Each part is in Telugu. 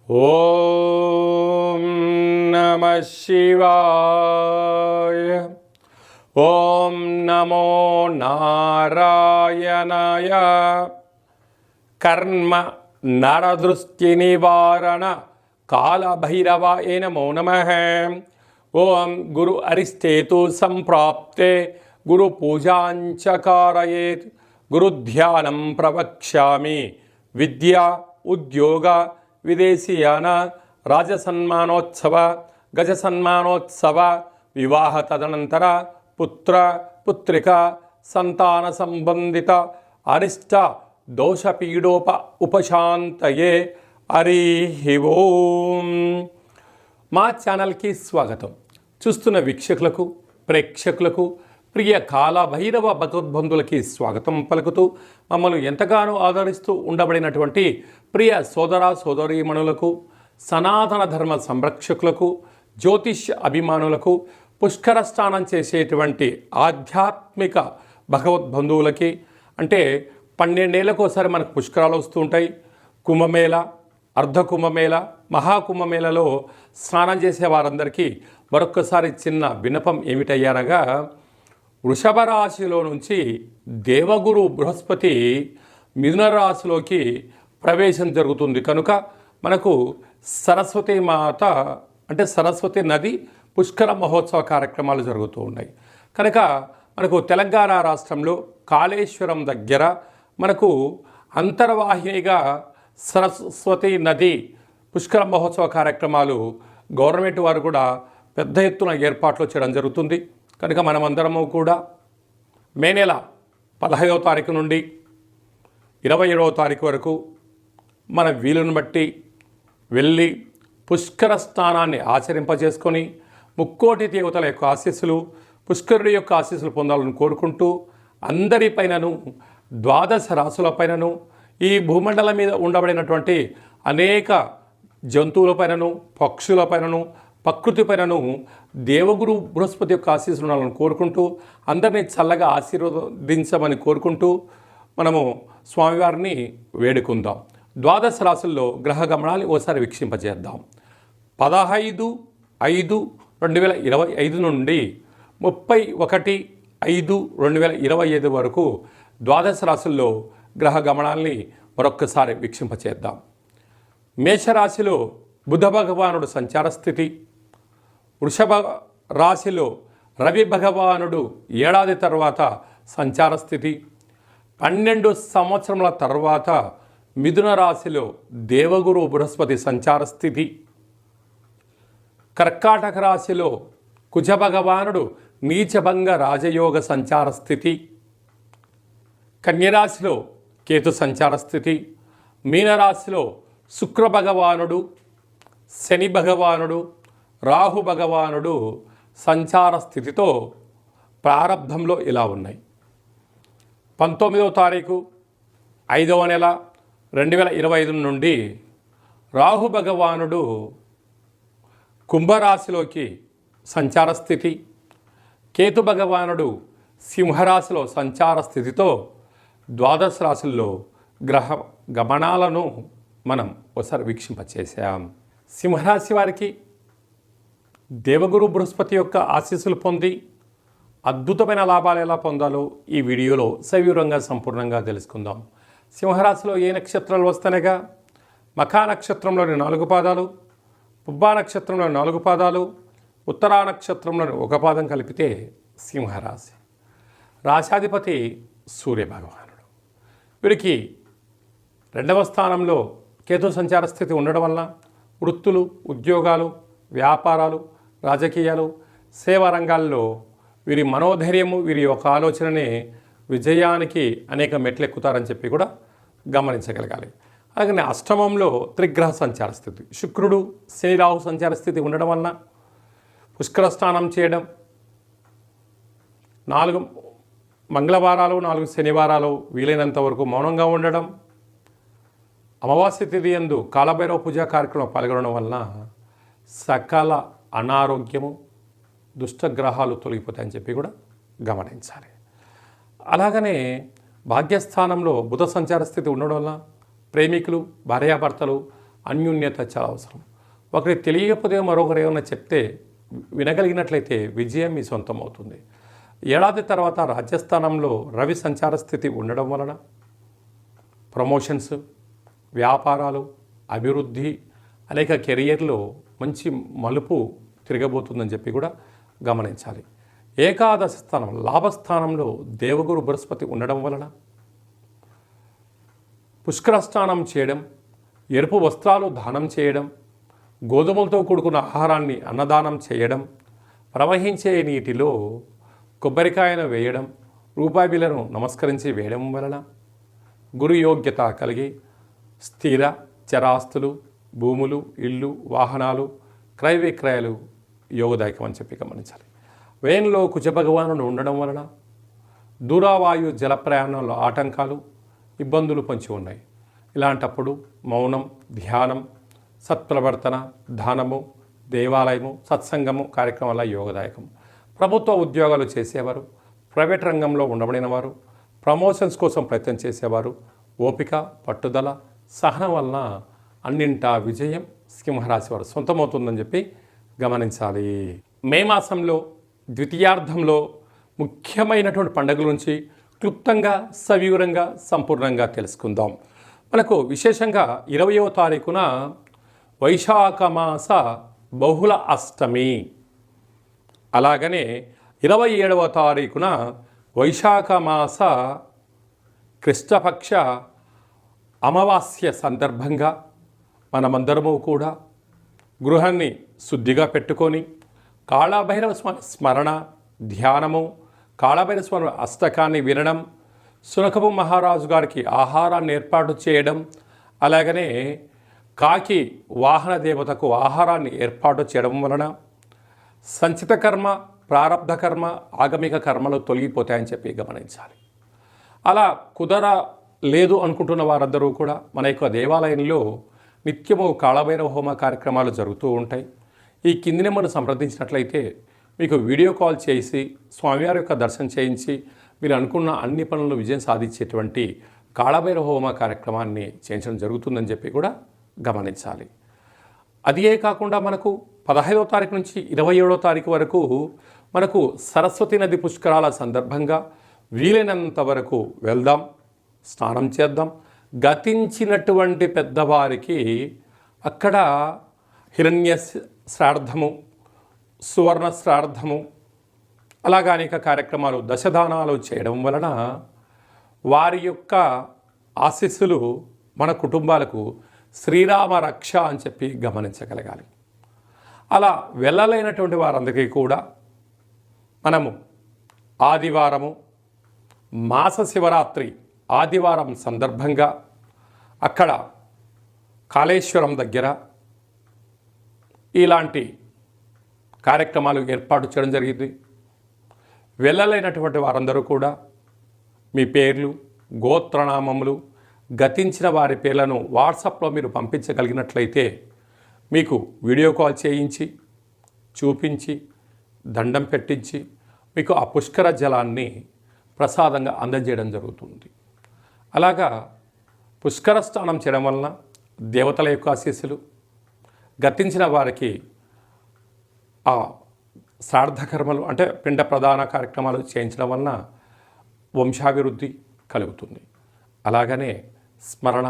ఓం నమః శివాయ. ఓం నమో నారాయణాయ. కర్మ నరదృష్టి నివారణ కాళభైరవాయ నమో నమః. ఓం గురు అరిష్టేతు సంప్రాప్తే గురు పూజాంచ కారయేత్. గురుధ్యానం ప్రవక్ష్యామి. విద్య ఉద్యోగ విదేశీయాన రాజసన్మానోత్సవ గజసన్మానోత్సవ వివాహ తదనంతర పుత్ర పుత్రిక సంతాన సంబంధిత అరిష్ట దోషపీడోప ఉపశాంతయే. హరి ఓం. మా ఛానల్కి స్వాగతం. చూస్తున్న వీక్షకులకు ప్రేక్షకులకు ప్రియ కాళభైరవ భగవద్బంధులకి స్వాగతం పలుకుతూ మమ్మల్ని ఎంతగానో ఆదరిస్తూ ఉండబడినటువంటి ప్రియ సోదర సోదరీమణులకు, సనాతన ధర్మ సంరక్షకులకు, జ్యోతిష్య అభిమానులకు, పుష్కర స్నానం చేసేటువంటి ఆధ్యాత్మిక భగవద్బంధువులకి, అంటే 12 ఏళ్ళకోసారి మనకు పుష్కరాలు వస్తూ ఉంటాయి. కుంభమేళ, అర్ధ కుంభమేళ, మహాకుంభమేళలో స్నానం చేసే వారందరికీ మరొక్కసారి చిన్న విన్నపం ఏమిటయ్యారగా, వృషభ రాశిలో నుంచి దేవగురు బృహస్పతి మిథున రాశిలోకి ప్రవేశం జరుగుతుంది కనుక మనకు సరస్వతి మాత అంటే సరస్వతి నది పుష్కర మహోత్సవ కార్యక్రమాలు జరుగుతూ ఉన్నాయి. కనుక మనకు తెలంగాణ రాష్ట్రంలో కాళేశ్వరం దగ్గర మనకు అంతర్వాహినిగా సరస్వతి నది పుష్కర మహోత్సవ కార్యక్రమాలు గవర్నమెంట్ వారు కూడా పెద్ద ఎత్తున ఏర్పాట్లు చేయడం జరుగుతుంది. కనుక మనమందరము కూడా మే నెల 15వ తారీఖు నుండి 27వ తారీఖు వరకు మన వీలును బట్టి వెళ్ళి పుష్కర స్నానాన్ని ఆచరింపజేసుకొని ముక్కోటి దేవతల యొక్క ఆశీస్సులు, పుష్కరుడి యొక్క ఆశీస్సులు పొందాలని కోరుకుంటూ అందరిపైనను, ద్వాదశ రాశులపైనను, ఈ భూమండలం మీద ఉండబడినటువంటి అనేక జంతువులపైనను, పక్షులపైనను, ప్రకృతిపైనను దేవగురు బృహస్పతి యొక్క ఆశీస్సులు ఉండాలని కోరుకుంటూ అందరినీ చల్లగా ఆశీర్వదించమని కోరుకుంటూ మనము స్వామివారిని వేడుకుందాం. ద్వాదశ రాశుల్లో గ్రహ గమనాన్ని ఓసారి వీక్షింపజేద్దాం. 15/5/2025 నుండి 31/5/2025 వరకు ద్వాదశ రాశుల్లో గ్రహ గమనాల్ని మరొక్కసారి వీక్షింపచేద్దాం. మేషరాశిలో బుధ భగవానుడు సంచార స్థితి. వృషభ రాశిలో రవి భగవానుడు ఏడాది తర్వాత సంచార స్థితి. 12 సంవత్సరముల తర్వాత మిథున రాశిలో దేవగురు బృహస్పతి సంచార స్థితి. కర్కాటక రాశిలో కుజ భగవానుడు నీచభంగ రాజయోగ సంచార స్థితి. కన్యరాశిలో కేతు సంచార స్థితి. మీనరాశిలో శుక్ర భగవానుడు, శని భగవానుడు, రాహు భగవానుడు సంచార స్థితితో ప్రారంభంలో ఇలా ఉన్నాయి. 19వ తారీఖు 5వ నెల 2025 నుండి రాహు భగవానుడు కుంభరాశిలోకి సంచార స్థితి, కేతు భగవానుడు సింహరాశిలో సంచార స్థితితో ద్వాదశ రాశుల్లో గ్రహ గమనాలను మనం ఒకసారి వీక్షింపచేసాం. సింహరాశి వారికి దేవగురు బృహస్పతి యొక్క ఆశీస్సులు పొంది అద్భుతమైన లాభాలు ఎలా పొందాలో ఈ వీడియోలో సవివరంగా సంపూర్ణంగా తెలుసుకుందాం. సింహరాశిలో ఏ నక్షత్రాలు వస్తనగా మఖా నక్షత్రంలోని 4 పాదాలు, పుబ్బా నక్షత్రంలోని 4 పాదాలు, ఉత్తరా నక్షత్రంలోని 1 పాదం కలిపితే సింహరాశి. రాశాధిపతి సూర్యభగవానుడు. వీరికి 2వ స్థానంలో కేతు సంచార స్థితి ఉండడం వల్ల వృత్తులు, ఉద్యోగాలు, వ్యాపారాలు, రాజకీయాలు, సేవా రంగాల్లో వీరి మనోధైర్యము, వీరి యొక్క ఆలోచననే విజయానికి అనేక మెట్లు ఎక్కుతారని చెప్పి కూడా గమనించగలగాలి. అలాగే అష్టమంలో త్రిగ్రహ సంచార స్థితి, శుక్రుడు, శని, రాహు సంచార స్థితి ఉండడం వలన పుష్కర స్నానం చేయడం, 4 మంగళవారాలు 4 శనివారాలు వీలైనంత వరకు మౌనంగా ఉండడం, అమావాస్య తిథి యందు కాళభైరవ పూజా కార్యక్రమం పాల్గొనడం వలన సకల అనారోగ్యము, దుష్టగ్రహాలు తొలగిపోతాయని చెప్పి కూడా గమనించాలి. అలాగనే భాగ్యస్థానంలో బుధ సంచార స్థితి ఉండడం వల్ల ప్రేమికులు, భార్యాభర్తలు అన్యోన్యత చాలా అవసరం. ఒకరికి తెలియకపోతే మరొకరు ఏమైనా చెప్తే వినగలిగినట్లయితే విజయం మీ సొంతం అవుతుంది. ఏడాది తర్వాత రాజ్యస్థానంలో రవి సంచార స్థితి ఉండడం వలన ప్రమోషన్స్, వ్యాపారాలు, అభివృద్ధి, అనేక కెరియర్లో మంచి మలుపు తిరగబోతుందని చెప్పి కూడా గమనించాలి. ఏకాదశ స్థానం లాభస్థానంలో దేవగురు బృహస్పతి ఉండడం వలన పుష్కర స్నానం చేయడం, ఎరుపు వస్త్రాలు దానం చేయడం, గోధుమలతో కూడుకున్న ఆహారాన్ని అన్నదానం చేయడం, ప్రవహించే నీటిలో కొబ్బరికాయను వేయడం, రూపాయి బిళ్ళను నమస్కరించి వేయడం వలన గురు యోగ్యత కలిగి స్థిర చరాస్తులు, భూములు, ఇళ్ళు, వాహనాలు, క్రయ విక్రయాలు యోగదాయకం అని చెప్పి గమనించాలి. వేయంలో కుజ భగవానుడు ఉండడం వలన దూరావాయు జల ప్రయాణంలో ఆటంకాలు, ఇబ్బందులు పొంచి ఉన్నాయి. ఇలాంటప్పుడు మౌనం, ధ్యానం, సత్ప్రవర్తన, దానము, దేవాలయము, సత్సంగము కార్యక్రమాల యోగదాయకం. ప్రభుత్వ ఉద్యోగాలు చేసేవారు, ప్రైవేట్ రంగంలో ఉండబడిన వారు, ప్రమోషన్స్ కోసం ప్రయత్నం చేసేవారు ఓపిక, పట్టుదల, సహనం వలన అన్నింటా విజయం సింహరాశి వారు సొంతమవుతుందని చెప్పి గమనించాలి. మే మాసంలో ద్వితీయార్థంలో ముఖ్యమైనటువంటి పండుగల నుంచి క్లుప్తంగా, సవివరంగా, సంపూర్ణంగా తెలుసుకుందాం. మనకు విశేషంగా 20వ తారీఖున వైశాఖ మాస బహుళ అష్టమి, అలాగనే 27వ తారీఖున వైశాఖ మాస కృష్ణపక్ష అమావాస్య సందర్భంగా మనమందరము కూడా గృహాన్ని శుద్ధిగా పెట్టుకొని కాళభైరవ స్వామి స్మరణ, ధ్యానము, కాళభైరవ స్వామి అష్టకాన్ని వినడం, సునకపు మహారాజు గారికి ఆహారాన్ని ఏర్పాటు చేయడం, అలాగనే కాకి వాహన దేవతకు ఆహారాన్ని ఏర్పాటు చేయడం వలన సంచిత కర్మ, ప్రారబ్ధ కర్మ, ఆగమిక కర్మలు తొలగిపోతాయని చెప్పి గమనించాలి. అలా లేదు అనుకుంటున్న వారందరూ కూడా మన యొక్క దేవాలయంలో నిత్యము కాళభైరవ హోమ కార్యక్రమాలు జరుగుతూ ఉంటాయి. ఈ కింది నెంబర్ను సంప్రదించినట్లయితే మీకు వీడియో కాల్ చేసి స్వామివారి యొక్క దర్శనం చేయించి మీరు అనుకున్న అన్ని పనులను విజయం సాధించేటువంటి కాళభైరవ హోమ కార్యక్రమాన్ని చేయించడం జరుగుతుందని చెప్పి కూడా గమనించాలి. అదే కాకుండా మనకు 15వ తారీఖు నుంచి 27వ తారీఖు వరకు మనకు సరస్వతి నది పుష్కరాల సందర్భంగా వీలైనంత వరకు వెళ్దాం, స్నానం చేద్దాం. గతించినటువంటి పెద్దవారికి అక్కడ హిరణ్య శ్రాద్ధము, సువర్ణ శ్రాద్ధము, అలాగా అనేక కార్యక్రమాలు, దశదానాలు చేయడం వలన వారి యొక్క ఆశీస్సులు మన కుటుంబాలకు శ్రీరామ రక్ష అని చెప్పి గమనించగలగాలి. అలా వెళ్ళలేనటువంటి వారందరికీ కూడా మనము ఆదివారము, మాస శివరాత్రి ఆదివారం సందర్భంగా అక్కడ కాళేశ్వరం దగ్గర ఇలాంటి కార్యక్రమాలు ఏర్పాటు చేయడం జరిగింది. వెళ్ళలేనటువంటి వారందరూ కూడా మీ పేర్లు, గోత్రనామములు, గతించిన వారి పేర్లను వాట్సాప్లో మీరు పంపించగలిగినట్లయితే మీకు వీడియో కాల్ చేయించి చూపించి దండం పెట్టించి మీకు ఆ పుష్కర జలాన్ని ప్రసాదంగా అందజేయడం జరుగుతుంది. అలాగా పుష్కర స్నానం చేయడం వలన దేవతల యొక్క ఆశీస్సులు, గతించిన వారికి ఆ శ్రాద్ధకర్మలు అంటే పిండ ప్రధాన కార్యక్రమాలు చేయించడం వలన వంశాభివృద్ధి కలుగుతుంది. అలాగనే స్మరణ,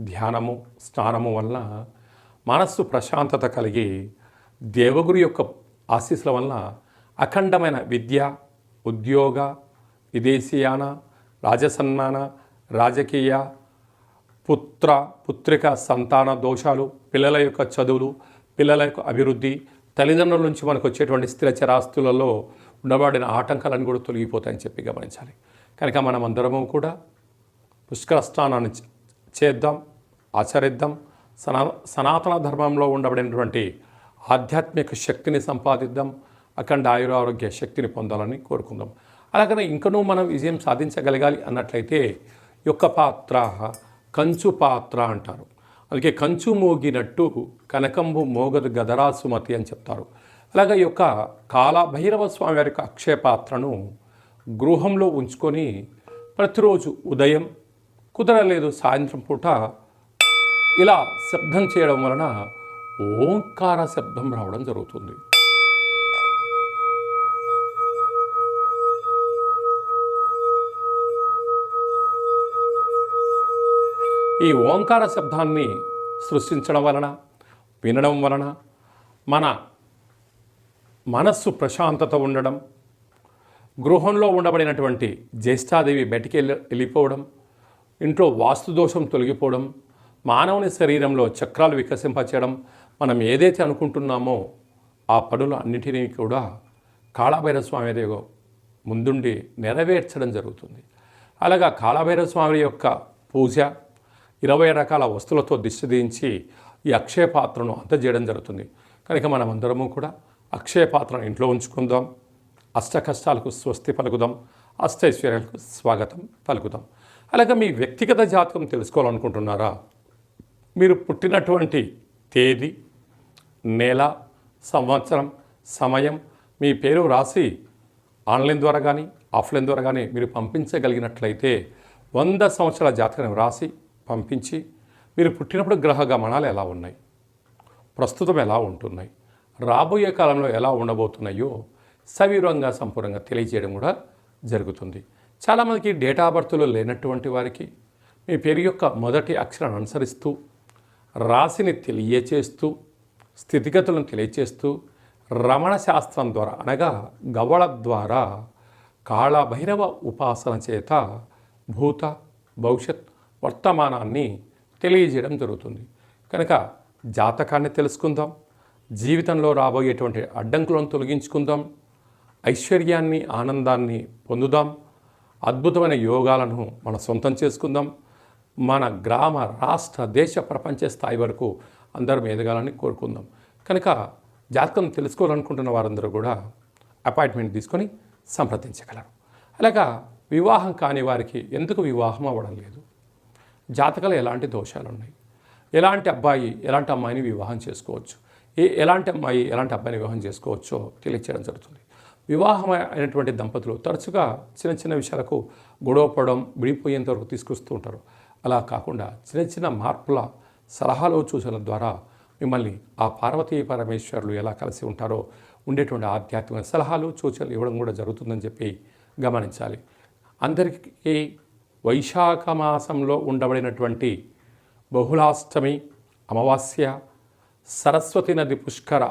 ధ్యానము, స్నానము వలన మనస్సు ప్రశాంతత కలిగి దేవగురు యొక్క ఆశీస్సుల వలన అఖండమైన విద్య, ఉద్యోగ, విదేశీయాన, రాజసన్మాన, రాజకీయ, పుత్రిక సంతాన దోషాలు, పిల్లల యొక్క చదువులు, పిల్లల యొక్క అభివృద్ధి, తల్లిదండ్రుల నుంచి మనకు వచ్చేటువంటి స్థిర చరాస్తులలో ఉండబడిన ఆటంకాలను కూడా తొలగిపోతాయని చెప్పి గమనించాలి. కనుక మనం అందరము కూడా పుష్కర స్నానాన్ని చేద్దాం, ఆచరిద్దాం. సనాతన ధర్మంలో ఉండబడినటువంటి ఆధ్యాత్మిక శక్తిని సంపాదిద్దాం, అఖండ ఆయురారోగ్య శక్తిని పొందాలని కోరుకుందాం. అలాగనే ఇంకనూ మనం విజయం సాధించగలగాలి అన్నట్లయితే యొక్క పాత్ర కంచు పాత్ర అంటారు. అందుకే కంచు మోగినట్టు కనకంబు మోగదు గదరా సుమతి అని చెప్తారు. అలాగే ఈ యొక్క కాళభైరవ స్వామి వారి యొక్క అక్షయ పాత్రను గృహంలో ఉంచుకొని ప్రతిరోజు ఉదయం, కుదరలేదు సాయంత్రం పూట ఇలా శబ్దం చేయడం వలన ఓంకార శబ్దం రావడం జరుగుతుంది. ఈ ఓంకార శబ్దాన్ని సృష్టించడం వలన, వినడం వలన మన మనస్సు ప్రశాంతత ఉండడం, గృహంలో ఉండబడినటువంటి జ్యేష్ఠాదేవి బయటికి వెళ్ళిపోవడం, ఇంట్లో వాస్తుదోషం తొలగిపోవడం, మానవుని శరీరంలో చక్రాలు వికసింపచేయడం, మనం ఏదైతే అనుకుంటున్నామో ఆ పనులు అన్నిటినీ కూడా కాళభైరవ స్వామి దేవ ముందుండి నెరవేర్చడం జరుగుతుంది. అలాగా కాళభైరవ స్వామి యొక్క పూజ 20 రకాల వస్తువులతో దిష్టి దించి ఈ అక్షయ పాత్రను అందజేయడం జరుగుతుంది. కనుక మనం అందరము కూడా అక్షయ పాత్రను ఇంట్లో ఉంచుకుందాం, అష్ట కష్టాలకు స్వస్తి పలుకుదాం, అష్టైశ్వర్యాలకు స్వాగతం పలుకుదాం. అలాగే మీ వ్యక్తిగత జాతకం తెలుసుకోవాలనుకుంటున్నారా? మీరు పుట్టినటువంటి తేదీ, నెల, సంవత్సరం, సమయం, మీ పేరు రాసి ఆన్లైన్ ద్వారా కానీ ఆఫ్లైన్ ద్వారా కానీ మీరు పంపించగలిగినట్లయితే 100 సంవత్సరాల జాతకాన్ని రాసి పంపించి మీరు పుట్టినప్పుడు గ్రహ గమనాలు ఎలా ఉన్నాయి, ప్రస్తుతం ఎలా ఉంటున్నాయి, రాబోయే కాలంలో ఎలా ఉండబోతున్నాయో సవివరంగా సంపూర్ణంగా తెలియజేయడం కూడా జరుగుతుంది. చాలామందికి డేటా బర్త్లో లేనటువంటి వారికి మీ పేరు యొక్క మొదటి అక్షరాన్ని అనుసరిస్తూ, రాశిని తెలియచేస్తూ, స్థితిగతులను తెలియచేస్తూ, రమణ శాస్త్రం ద్వారా అనగా గవ్వళ ద్వారా కాళభైరవ ఉపాసన చేత భూత, భవిష్యత్, వర్తమానాన్ని తెలియజేయడం జరుగుతుంది. కనుక జాతకాన్ని తెలుసుకుందాం, జీవితంలో రాబోయేటువంటి అడ్డంకులను తొలగించుకుందాం, ఐశ్వర్యాన్ని, ఆనందాన్ని పొందుదాం, అద్భుతమైన యోగాలను మన సొంతం చేసుకుందాం, మన గ్రామ, రాష్ట్ర, దేశ, ప్రపంచ స్థాయి వరకు అందరం ఎదగాలని కోరుకుందాం. కనుక జాతకం తెలుసుకోవాలనుకుంటున్న వారందరూ కూడా అపాయింట్మెంట్ తీసుకొని సంప్రదించగలరు. అలాగా వివాహం కాని వారికి ఎందుకు వివాహం అవ్వడం లేదు, జాతకాలు ఎలాంటి దోషాలు ఉన్నాయి, ఎలాంటి అబ్బాయి ఎలాంటి అమ్మాయిని వివాహం చేసుకోవచ్చు, ఎలాంటి అమ్మాయి ఎలాంటి అబ్బాయిని వివాహం చేసుకోవచ్చో తెలియచేయడం జరుగుతుంది. వివాహం అయినటువంటి దంపతులు తరచుగా చిన్న చిన్న విషయాలకు గొడవపడడం, విడిపోయేంత వరకు తీసుకొస్తూ ఉంటారు. అలా కాకుండా చిన్న చిన్న మార్పుల సలహాలు సూచనల ద్వారా మిమ్మల్ని ఆ పార్వతీ పరమేశ్వరులు ఎలా కలిసి ఉంటారో ఉండేటువంటి ఆధ్యాత్మిక సలహాలు సూచనలు ఇవ్వడం కూడా జరుగుతుందని చెప్పి గమనించాలి. అందరికీ వైశాఖ మాసంలో ఉండబడినటువంటి బహుళాష్టమి, అమావాస్య, సరస్వతి నది పుష్కర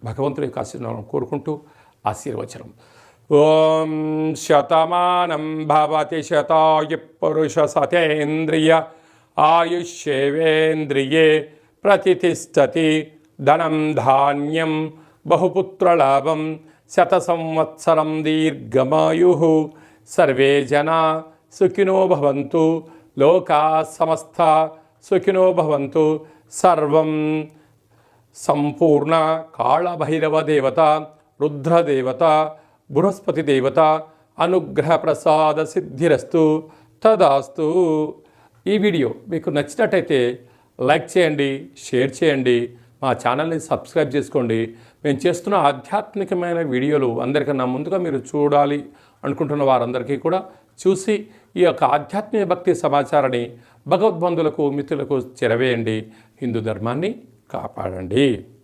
భగవంతుడి యొక్క ఆశీర్వాదం కోరుకుంటూ ఆశీర్వచనం. ఓం శతమానం భవతి శతాయు పురుష సతేంద్రియ ఆయుష్యేవేంద్రియే ప్రతిష్టతి ధనం ధాన్యం బహుపుత్రలాభం శత సంవత్సరం దీర్ఘమాయు సర్వే జనా సుఖినో భవంతు లోకా సమస్త సుఖినో భవంతు. సర్వం సంపూర్ణ కాళభైరవ దేవత, రుద్రదేవత, బృహస్పతి దేవత అనుగ్రహ ప్రసాద సిద్ధిరస్తు తదాస్తు. ఈ వీడియో మీకు నచ్చినట్టయితే లైక్ చేయండి, షేర్ చేయండి, మా ఛానల్ని సబ్స్క్రైబ్ చేసుకోండి. మేము చేస్తున్న ఆధ్యాత్మికమైన వీడియోలు అందరికన్నా ముందుగా మీరు చూడాలి అనుకుంటున్న వారందరికీ కూడా చూసి ఈ యొక్క ఆధ్యాత్మిక భక్తి సమాచారాన్ని భగవద్బంధులకు, మిత్రులకు చేరవేయండి. హిందూ ధర్మాన్ని కాపాడండి.